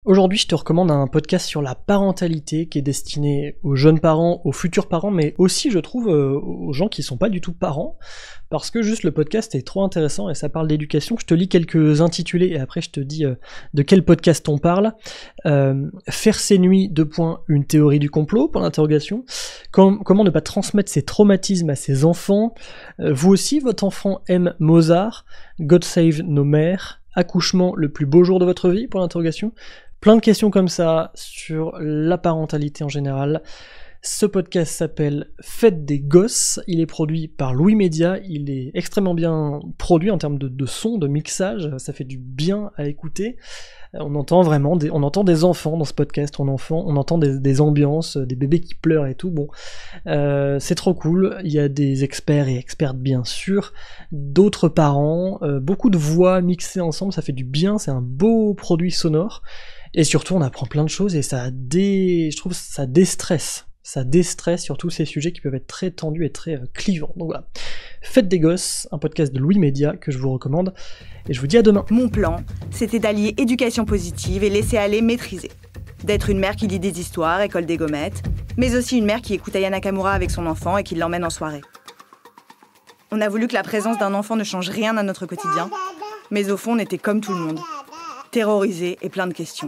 Aujourd'hui, je te recommande un podcast sur la parentalité qui est destiné aux jeunes parents, aux futurs parents, mais aussi, je trouve, aux gens qui sont pas du tout parents, parce que juste le podcast est trop intéressant et ça parle d'éducation. Je te lis quelques intitulés et après je te dis de quel podcast on parle. Faire ses nuits, une théorie du complot, pour l'interrogation. Comment ne pas transmettre ses traumatismes à ses enfants. Vous aussi, votre enfant aime Mozart. God Save nos mères. Accouchement, le plus beau jour de votre vie, pour l'interrogation. Plein de questions comme ça sur la parentalité en général. Ce podcast s'appelle Fête des gosses, il est produit par Louis Média, il est extrêmement bien produit en termes de son, de mixage, ça fait du bien à écouter. On entend vraiment on entend des enfants dans ce podcast, on entend des ambiances, des bébés qui pleurent et tout. Bon, c'est trop cool. Il y a des experts et expertes bien sûr, d'autres parents, beaucoup de voix mixées ensemble, ça fait du bien, c'est un beau produit sonore. Et surtout, on apprend plein de choses et je trouve que ça déstresse. Ça déstresse sur tous ces sujets qui peuvent être très tendus et très clivants. Donc voilà. Fête des gosses, un podcast de Louis Média que je vous recommande. Et je vous dis à demain. Mon plan, c'était d'allier éducation positive et laisser aller maîtriser. D'être une mère qui lit des histoires et colle des gommettes, mais aussi une mère qui écoute Aya Nakamura avec son enfant et qui l'emmène en soirée. On a voulu que la présence d'un enfant ne change rien à notre quotidien, mais au fond, on était comme tout le monde, terrorisés et plein de questions.